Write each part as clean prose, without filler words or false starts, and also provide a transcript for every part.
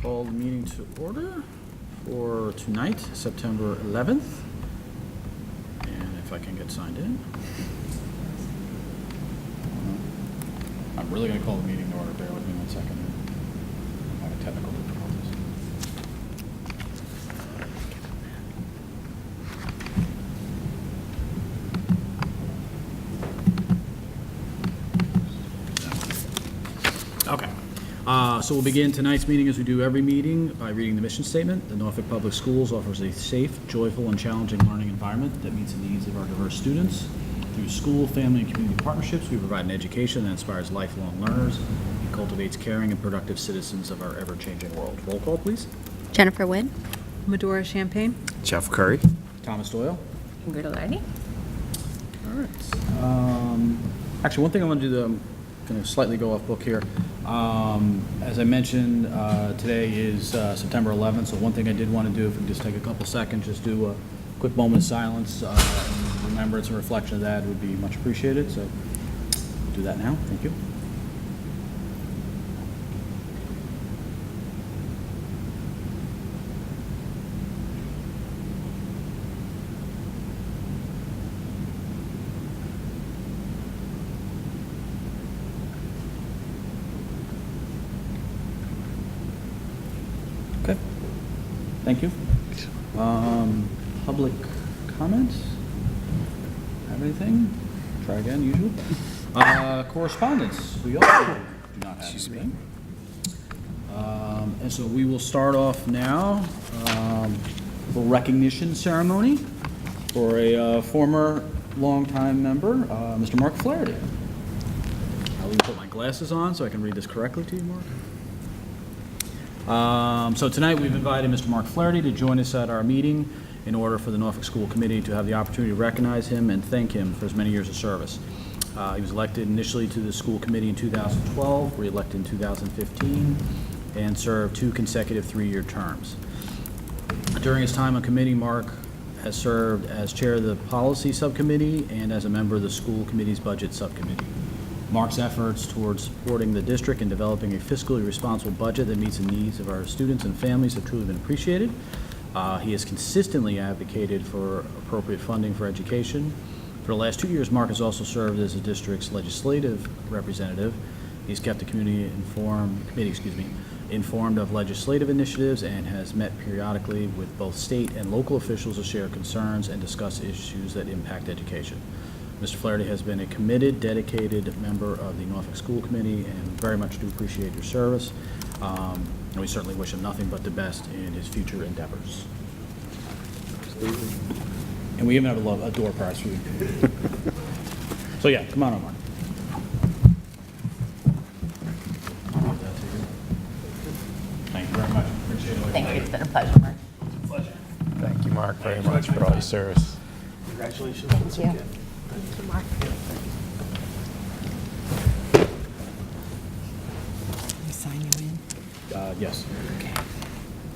call the meeting to order for tonight, September 11th. And if I can get signed in. I'm really going to call the meeting to order. Bear with me 1 second. I'm having technical difficulties. Okay. So we'll begin tonight's meeting as we do every meeting by reading the mission statement. The Norfolk Public Schools offers a safe, joyful, and challenging learning environment that meets the needs of our diverse students. Through school, family, and community partnerships, we provide an education that inspires lifelong learners and cultivates caring and productive citizens of our ever-changing world. Roll call, please. Jennifer Wood. Medora Champagne. Jeff Curry. Thomas Doyle. Ingrid Alardi. All right. Actually, one thing I want to do, I'm going to slightly go off book here. As I mentioned, today is September 11th, so one thing I did want to do, if we can just take a couple seconds, just do a quick moment of silence. Remembrance and reflection of that would be much appreciated, so we'll do that now. Thank you. Okay, thank you. Public comments? Have anything? Try again, usual. Correspondence, we also do not have anything. And so we will start off now, the recognition ceremony for a former longtime member, Mr. Mark Flaherty. I'll even put my glasses on so I can read this correctly to you, Mark. So tonight we've invited Mr. Mark Flaherty to join us at our meeting in order for the Norfolk School Committee to have the opportunity to recognize him and thank him for his many years of service. He was elected initially to the school committee in 2012, re-elected in 2015, and served 2 consecutive 3-year terms. During his time on committee, Mark has served as chair of the policy subcommittee and as a member of the school committee's budget subcommittee. Mark's efforts towards supporting the district and developing a fiscally responsible budget that meets the needs of our students and families have truly been appreciated. He has consistently advocaate for appropriate funding for education. For the last 2 years, Mark has also served as the district's legislative representative. He's kept the committee informed of legislative initiatives and has met periodically with both state and local officials to share concerns and discuss issues that impact education. Mr. Flaherty has been a committed, dedicated member of the Norfolk School Committee and very much do appreciate your service. And we certainly wish him nothing but the best in his future endeavors. Absolutely. And we even have a door prize for you. So yeah, come on over. Thank you very much. Appreciate it. Thank you. It's been a pleasure, Mark. Pleasure. Thank you, Mark, very much for all your service. Congratulations once Thank you. again. Thank you, Mark. Let me sign you in. Yes. Okay.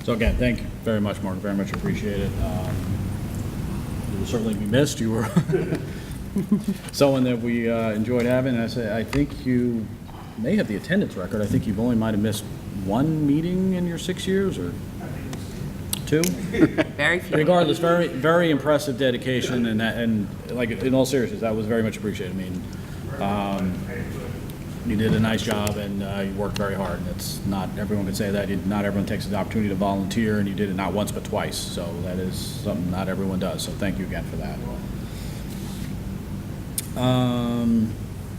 So again, thank you very much, Mark. Very much appreciated. You will certainly be missed. You were someone that we enjoyed having. And I think you may have the attendance record. I think you only might have missed 1 meeting in your 6 years, or 2. Very few. Regardless, very, very impressive dedication, and like in all seriousness, that was very much appreciated. I mean, you did a nice job, and you worked very hard. And it's not everyone can say that. Not everyone takes the opportunity to volunteer, and you did it not once but twice. So that is something not everyone does. So thank you again for that.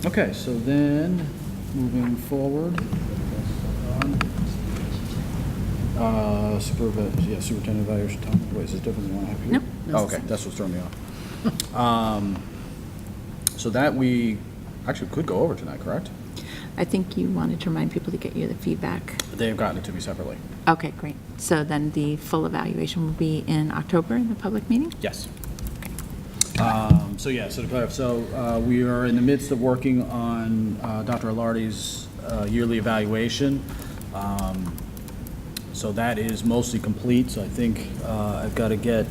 Okay, so then moving forward. Superintendent evaluation. Wait, is this different than what I have here? Nope. Oh, okay, that's what's throwing me off. So that we actually could go over tonight, correct? I think you wanted to remind people to get you the feedback. They've gotten it to me separately. Okay, great. So then the full evaluation will be in October in the public meeting? Yes. So to clarify, we are in the midst of working on Dr. Alardi's yearly evaluation. So that is mostly complete. So I think I've got to get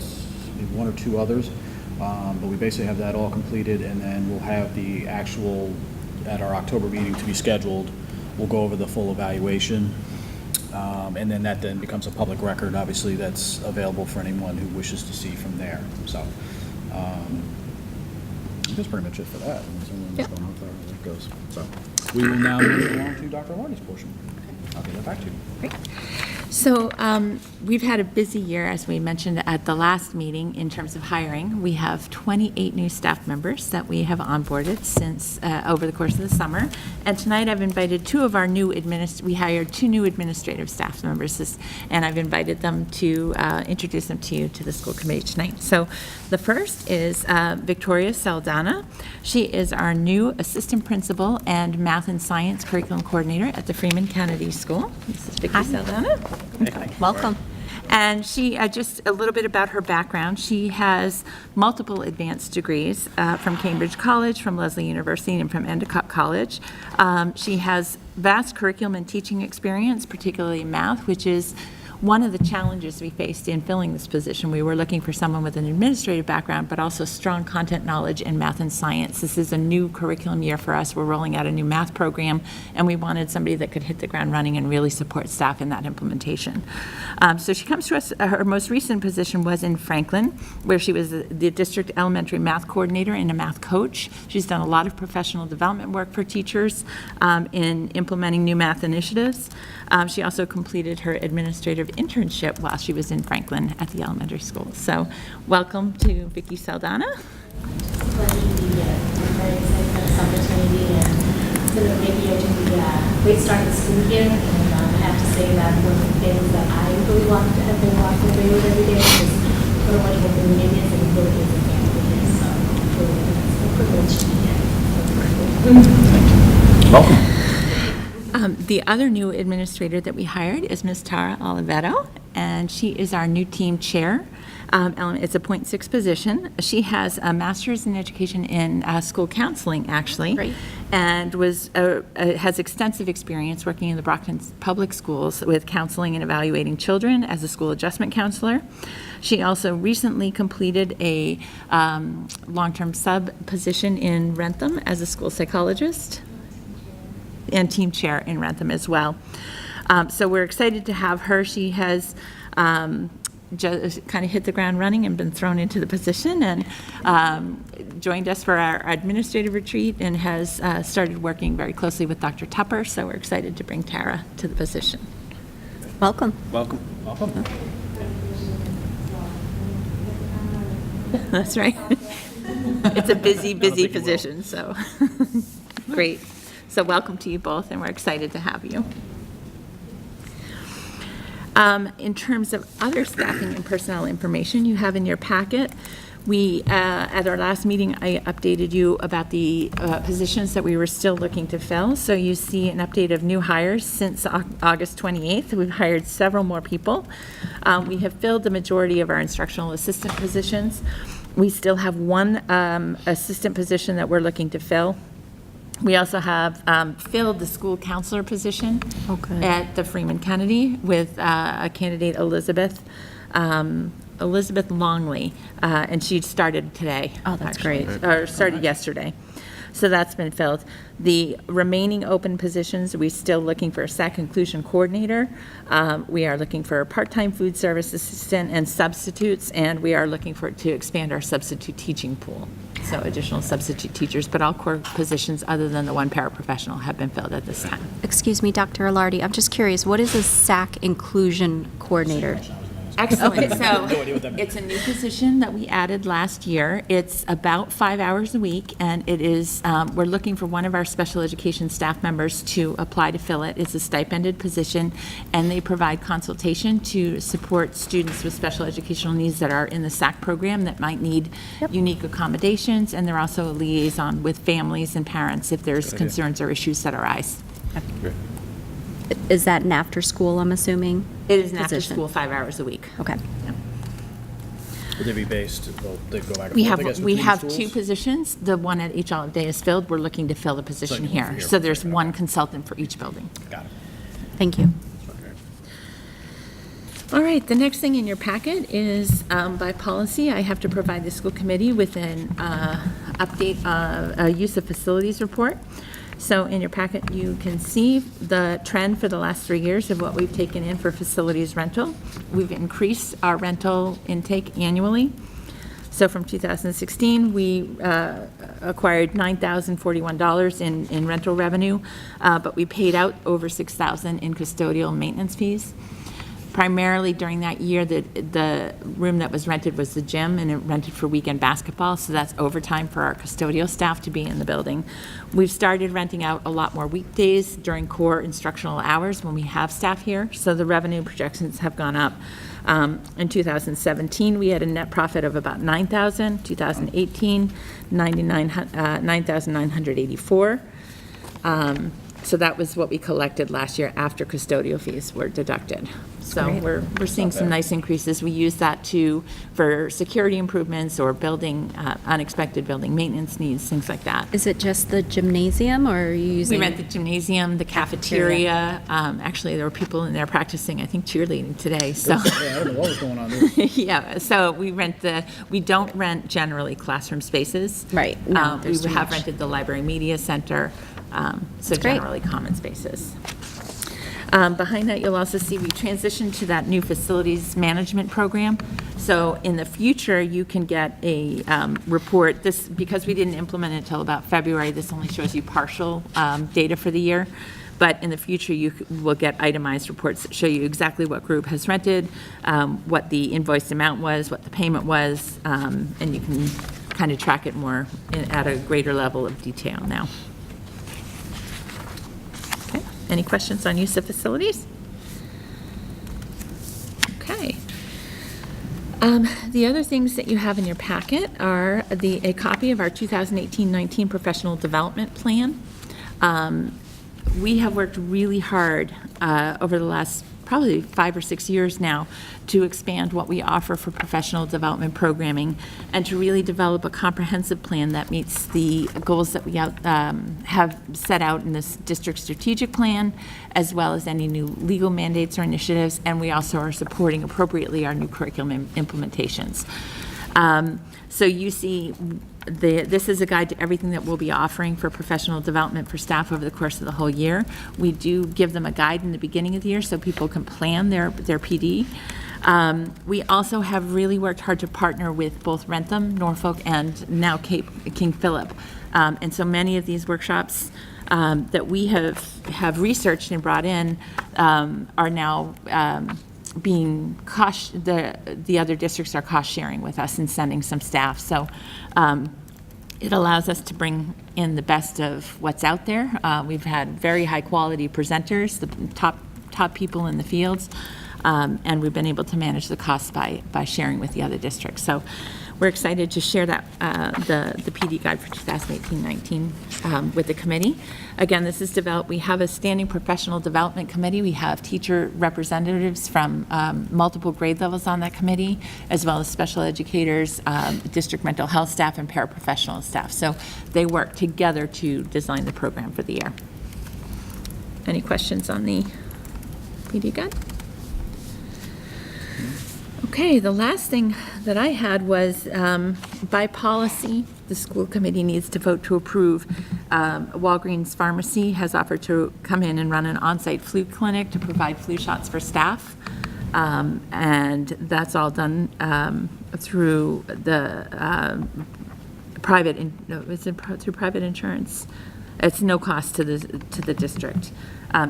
maybe 1 or 2 others. But we basically have that all completed, and then we'll have the actual, at our October meeting to be scheduled, we'll go over the full evaluation. And then that then becomes a public record, obviously, that's available for anyone who wishes to see from there. So I think that's pretty much it for that. Yep. That goes. So we will now move along to Dr. Lardy's portion. I'll give it back to you. Great. So we've had a busy year, as we mentioned at the last meeting, in terms of hiring. We have 28 new staff members that we have onboarded since over the course of the summer. And tonight I've invited we hired two new administrative staff members, and I've invited them to introduce them to you to the school committee tonight. So the first is Victoria Saldana. She is our new assistant principal and math and science curriculum coordinator at the Freeman Kennedy School. This is Vicki Saldana. Welcome. And she, just a little bit about her background. She has multiple advanced degrees from Cambridge College, from Lesley University, and from Endicott College. She has vast curriculum and teaching experience, particularly in math, which is one of the challenges we faced in filling this position. We were looking for someone with an administrative background, but also strong content knowledge in math and science. This is a new curriculum year for us. We're rolling out a new math program, and we wanted somebody that could hit the ground running and really support staff in that implementation. So she comes to us, her most recent position was in Franklin, where she was the district elementary math coordinator and a math coach. She's done a lot of professional development work for teachers in implementing new math initiatives. She also completed her administrative internship while she was in Franklin at the elementary school. So welcome to Vicki Saldana. It's a pleasure to be here. I'm very excited for this opportunity, and it's going to make me a great start to school here. And I have to say that one of the things that I really want to have been walking away with every day is what a wonderful community is and really is a family here. So it's a privilege to be here. Welcome. The other new administrator that we hired is Ms. Tara Oliveto, and she is our new team chair. It's a .6 position. She has a master's in education in school counseling, actually. Great. And has extensive experience working in the Brockton Public Schools with counseling and evaluating children as a school adjustment counselor. She also recently completed a long-term sub position in Rentham as a school psychologist, and team chair in Rentham as well. So we're excited to have her. She has just kind of hit the ground running and been thrown into the position, and joined us for our administrative retreat, and has started working very closely with Dr. Tupper. So we're excited to bring Tara to the position. Welcome. Welcome. Welcome. That's right. It's a busy position, so great. So welcome to you both, and we're excited to have you. In terms of other staffing and personnel information you have in your packet, we, at our last meeting, I updated you about the positions that we were still looking to fill. So you see an update of new hires since August 28th. We've hired several more people. We have filled the majority of our instructional assistant positions. We still have one assistant position that we're looking to fill. We also have filled the school counselor position at the Freeman Kennedy with a candidate, Elizabeth Longley, and she started today. Oh, that's actually, great. Or started yesterday. So that's been filled. The remaining open positions, we're still looking for a SAC inclusion coordinator. We are looking for a part-time food service assistant and substitutes, and we are looking to expand our substitute teaching pool. So additional substitute teachers, but all core positions other than the one paraprofessional have been filled at this time. Excuse me, Dr. Alardi, I'm just curious, what is a SAC inclusion coordinator? Excellent. So it's a new position that we added last year. It's about 5 hours a week, and it is, we're looking for one of our special education staff members to apply to fill it. It's a stipended position, and they provide consultation to support students with special educational needs that are in the SAC program that might need unique accommodations, and they're also a liaison with families and parents if there's concerns or issues that arise. Is that an after-school, I'm assuming? It is an Position. after-school 5 hours a week. Okay. Would they be based, they go back and We forth, I guess, have, we between have schools? two positions. The one at each Olive Day is filled. We're looking to fill the position you want for here. here, So there's okay. one consultant for each building. Got it. Thank you. Okay. All right, the next thing in your packet is, by policy, I have to provide the school committee with an update, a use of facilities report. So in your packet, you can see the trend for the last 3 years of what we've taken in for facilities rental. We've increased our rental intake annually. So from 2016, we acquired $9,041 in rental revenue, but we paid out over $6,000 in custodial maintenance fees. Primarily during that year, the room that was rented was the gym, and it rented for weekend basketball, so that's overtime for our custodial staff to be in the building. We've started renting out a lot more weekdays during core instructional hours when we have staff here, so the revenue projections have gone up. In 2017, we had a net profit of about $9,000. 2018, $9,984. So that was what we collected last year after custodial fees were deducted. So we're seeing some nice increases. We use that for security improvements or building, unexpected building maintenance needs, things like that. Is it just the gymnasium, or are you We using? rent the gymnasium, the cafeteria. Actually, there were people in there practicing, I think, cheerleading today, so. Yeah, I don't know what was going on there. Yeah, so we don't rent generally classroom spaces. Right, no, We there's too have much. rented the library media center, so great. generally common spaces. Behind that, you'll also see we transitioned to that new facilities management program. So in the future, you can get a report. This, because we didn't implement it until about February, this only shows you partial data for the year. But in the future, you will get itemized reports that show you exactly what group has rented, what the invoiced amount was, what the payment was, and you can kind of track it more at a greater level of detail now. Okay. Any questions on use of facilities? Okay. The other things that you have in your packet are a copy of our 2018-19 professional development plan. We have worked really hard over the last probably 5 or 6 years now to expand what we offer for professional development programming and to really develop a comprehensive plan that meets the goals that we have set out in this district strategic plan, as well as any new legal mandates or initiatives, and we also are supporting appropriately our new curriculum implementations. So you see, this is a guide to everything that we'll be offering for professional development for staff over the course of the whole year. We do give them a guide in the beginning of the year so people can plan their PD. We also have really worked hard to partner with both Rentham, Norfolk, and now King Philip. And so many of these workshops that we have researched and brought in are now being the other districts are cost sharing with us and sending some staff. So it allows us to bring in the best of what's out there. We've had very high quality presenters, the top people in the fields, and we've been able to manage the costs by sharing with the other districts. So we're excited to share that the PD guide for 2018-19 with the committee. Again, this is developed. We have a standing professional development committee. We have teacher representatives from multiple grade levels on that committee, as well as special educators, district mental health staff, and paraprofessional staff. So they work together to design the program for the year. Any questions on the PD guide? Okay, the last thing that I had was, by policy, the school committee needs to vote to approve. Walgreens Pharmacy has offered to come in and run an on-site flu clinic to provide flu shots for staff. And that's all done through the through private insurance. It's no cost to the district.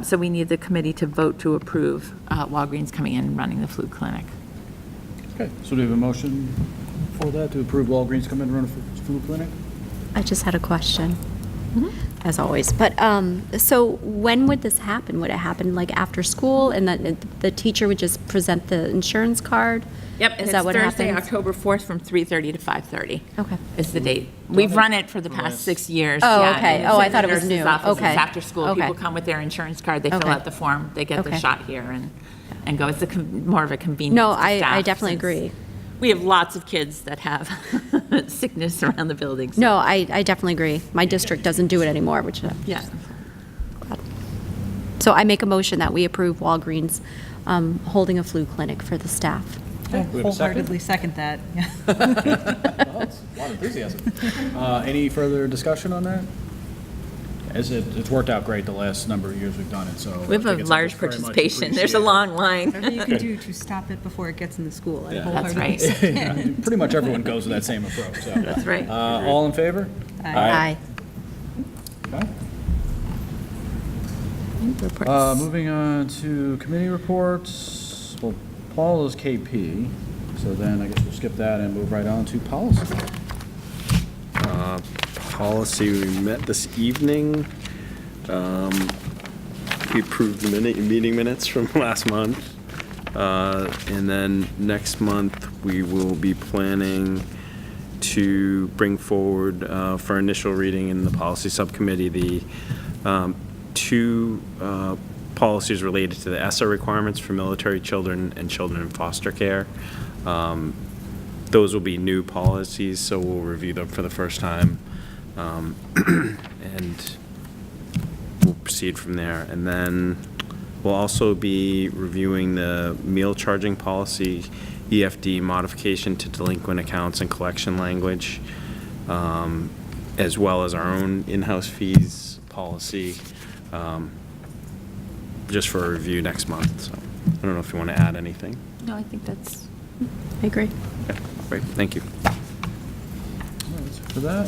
So we need the committee to vote to approve Walgreens coming in and running the flu clinic. Okay, so do we have a motion for that, to approve Walgreens come in and run a flu clinic? I just had a question, as always. But so when would this happen? Would it happen like after school, and then the teacher would just present the insurance card? Yep, and Is it's that what Thursday, happens? October 4th from 3:30 to 5:30. Okay. Is the date. We've run it for the past 6 years. Oh, yeah, okay. and Oh, I it's thought in it the was nurse's new. office. Okay. It's after school. Okay. People come with their insurance card, they fill Okay. out the form, they get the Okay. shot here and go. It's more of a convenience. No, to I staff definitely since agree. We have lots of kids that have sickness around the building. So. No, I definitely agree. My district doesn't do it anymore, which Yeah. so I make a motion that we approve Walgreens holding a flu clinic for the staff. Okay, we have a second? Wholeheartedly second that. Well, that's a lot of enthusiasm. Any further discussion on that? It's worked out great the last number of years we've done it, so. We have I a think it's large very much participation. There's a appreciated. long line. Whatever you can do to stop it before it gets in the school. I Yeah. That's wholeheartedly right. support. Pretty much everyone goes with that same approach, so. That's right. All in favor? Aye. Okay. Reports. Moving on to committee reports. Well, Paul is KP, so then I guess we'll skip that and move right on to policy. Policy, we met this evening. We approved the meeting minutes from last month. And then next month, we will be planning to bring forward for initial reading in the policy subcommittee the two policies related to the ESSA requirements for military children and children in foster care. Those will be new policies, so we'll review them for the first time. And we'll proceed from there. And then we'll also be reviewing the meal charging policy, EFD modification to delinquent accounts and collection language, as well as our own in-house fees policy, just for a review next month. So I don't know if you want to add anything. No, I think that's, I agree. Okay, great, thank you. That's it for that.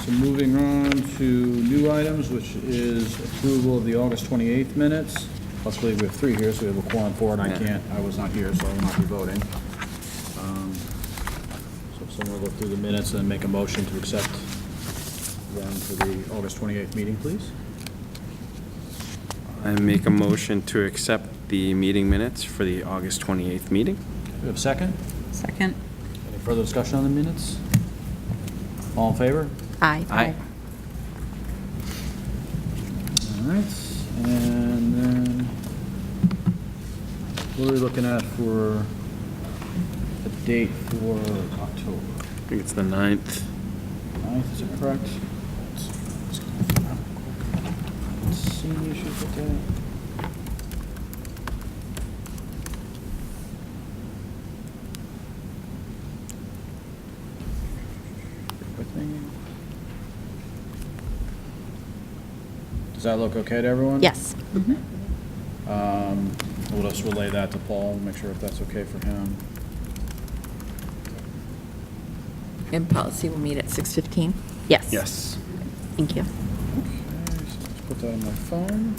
So moving on to new items, which is approval of the August 28th minutes. Luckily, we have three here, so we have a quorum for it. I was not here, so I will not be voting. So if someone will look through the minutes and make a motion to accept them for the August 28th meeting, please. I make a motion to accept the meeting minutes for the August 28th meeting. Do we have a second? Second. Any further discussion on the minutes? All in favor? Aye. Aye. All right, and then what are we looking at for a date for October? I think it's the 9th. 9th, is that correct? Let's see any issues with that. With me. Does that look okay to everyone? Yes. We'll just relay that to Paul, make sure if that's okay for him. and policy will meet at 6:15. Yes. Yes. Thank you. Okay, so let's put that on my phone.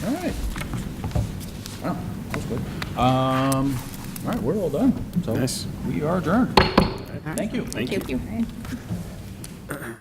All right. Wow, that was good. All right, we're all done. So Nice. we are adjourned. Thank you. Thank you. Thank you.